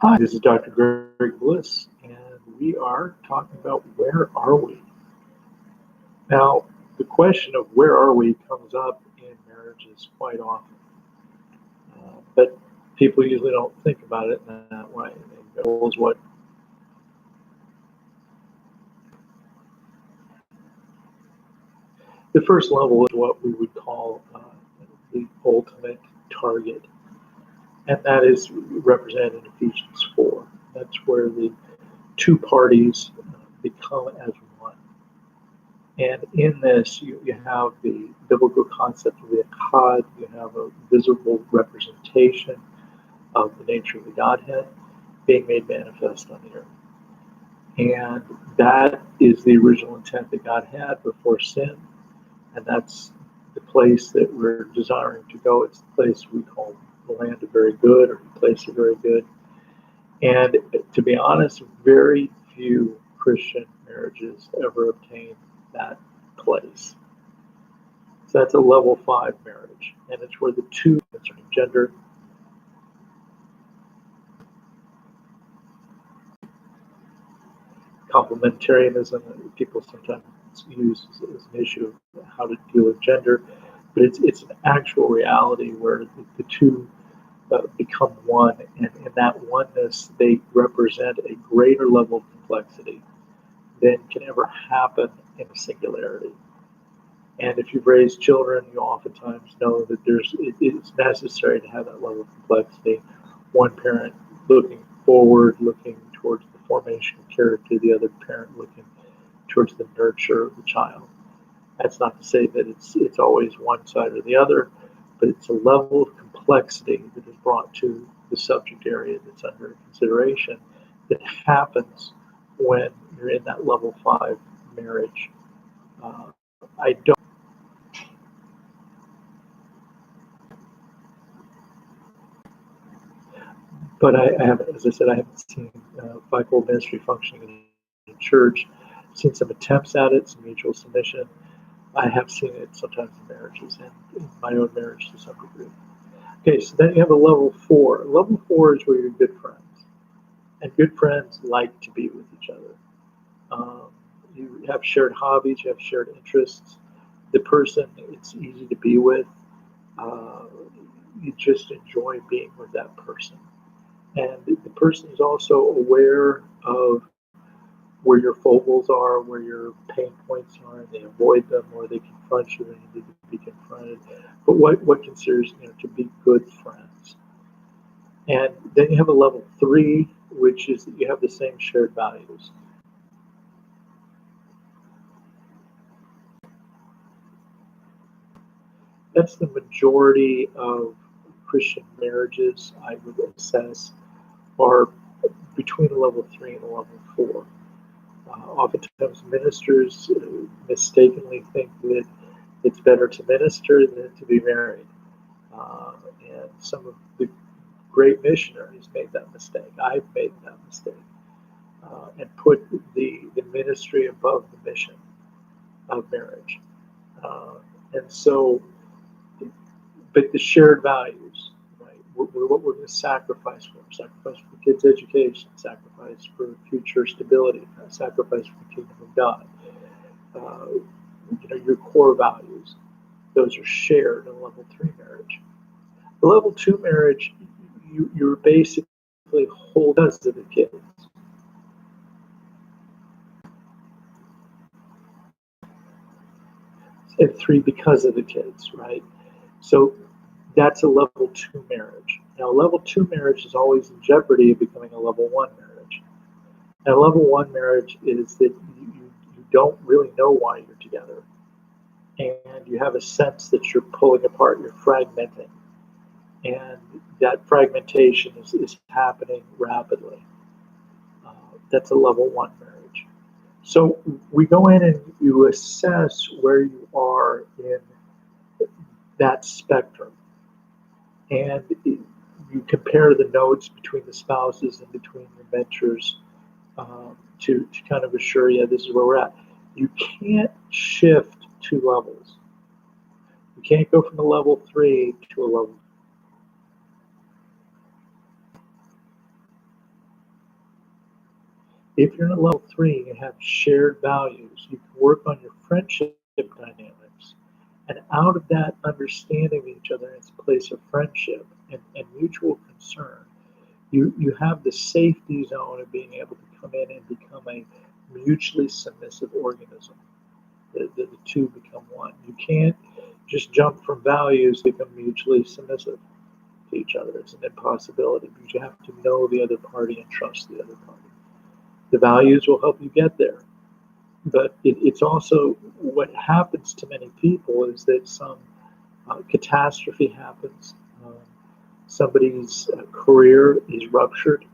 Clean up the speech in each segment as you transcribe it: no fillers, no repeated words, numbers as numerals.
Hi, this is Dr. Greg Bliss, and we are talking about where are we? Now, the question of where are we comes up in marriages quite often, but people usually don't think about it in that way. They go, "Well, is what the first level is what we would call the ultimate target, and that is represented in Ephesians 4. That's where the two parties become as one. And in this, you have the biblical concept of the echad, you have a visible representation of the nature of the Godhead being made manifest on the earth. And that is the original intent that God had before sin. And that's the place that we're desiring to go. It's the place we call the land of very good, or the place of very good. And to be honest, very few Christian marriages ever obtain that place. So that's a level 5 marriage, and it's where the two concerning gender, complementarianism, that people sometimes use as an issue of how to deal with gender, but it's an actual reality where the two become one, and in that oneness, they represent a greater level of complexity than can ever happen in a singularity. And if you've raised children, you oftentimes know that it's necessary to have that level of complexity. One parent looking forward, looking towards the formation of character, the other parent looking towards the nurture of the child. That's not to say that it's always one side or the other, but it's a level of complexity that is brought to the subject area that's under consideration that happens when you're in that level 5 marriage. I don't. But I haven't, as I said, I haven't seen fivefold ministry functioning in church. I've seen some attempts at it, some mutual submission. I have seen it sometimes in marriages and in my own marriage to some degree. Okay, so then you have a level 4. Level 4 is where you're good friends, and good friends like to be with each other. Um, you have shared hobbies, you have shared interests. The person it's easy to be with. Uh, you just enjoy being with that person. And the person is also aware of where your foibles are, where your pain points are, and they avoid them, or they confront you when you need to be confronted. But what considers to be good friends. And then you have a level 3, which is that you have the same shared values. That's the majority of Christian marriages, I would assess, are between a level 3 and a level 4. Oftentimes, ministers mistakenly think that it's better to minister than to be married. Uh, and some of the great missionaries made that mistake. I've made that mistake. And put the ministry above the mission of marriage. Uh, and so, but the shared values, right? What we're going to sacrifice for: sacrifice for kids' education, sacrifice for future stability, sacrifice for the kingdom of God. Uh, your core values; those are shared in a level 3 marriage. The level 2 marriage, you're basically whole because of the kids. And 3 because of the kids, right? So that's a level 2 marriage. Now, a level 2 marriage is always in jeopardy of becoming a level 1 marriage. And a level 1 marriage is that you don't really know why you're together. And you have a sense that you're pulling apart, you're fragmenting. And that fragmentation is happening rapidly. Uh, that's a level 1 marriage. So we go in and you assess where you are in that spectrum. And you compare the notes between the spouses and between your mentors to kind of assure you this is where we're at. You can't shift 2 levels. You can't go from a level 3 to a level. If you're in a level 3 and you have shared values, you can work on your friendship dynamics. And out of that understanding of each other in its place of friendship and mutual concern, you have the safety zone of being able to come in and become a mutually submissive organism. The two become one. You can't just jump from values to become mutually submissive to each other. It's an impossibility because you have to know the other party and trust the other party. The values will help you get there. But it's also what happens to many people is that some catastrophe happens. Somebody's career is ruptured.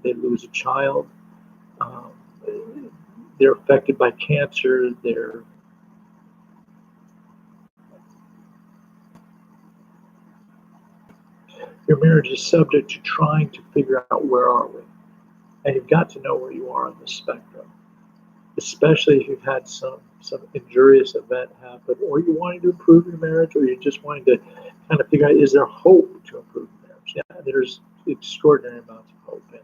They lose a child. Um, they're affected by cancer. Your marriage is subject to trying to figure out where are we. And you've got to know where you are on the spectrum, especially if you've had some injurious event happen, or you're wanting to improve your marriage, or you're just wanting to kind of figure out, is there hope to improve your marriage? Yeah, there's extraordinary amounts of hope, and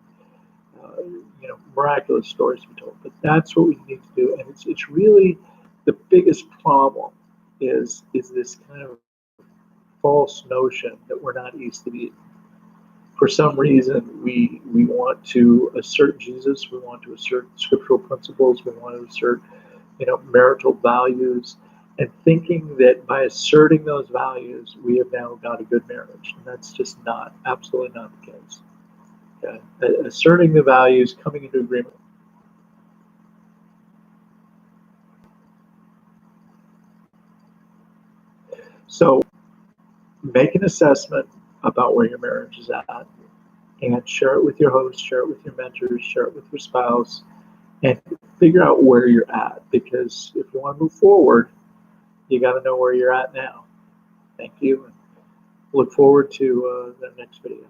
miraculous stories to be told. But that's what we need to do, and it's really the biggest problem is this kind of false notion that we're not East of Eden. For some reason, we want to assert Jesus, we want to assert scriptural principles, we want to assert marital values, and thinking that by asserting those values, we have now got a good marriage. And that's just absolutely not the case. Okay? Asserting the values, coming into agreement. So make an assessment about where your marriage is at, and share it with your host, share it with your mentors, share it with your spouse, and figure out where you're at. Because if you want to move forward, you got to know where you're at now. Thank you, and look forward to the next video.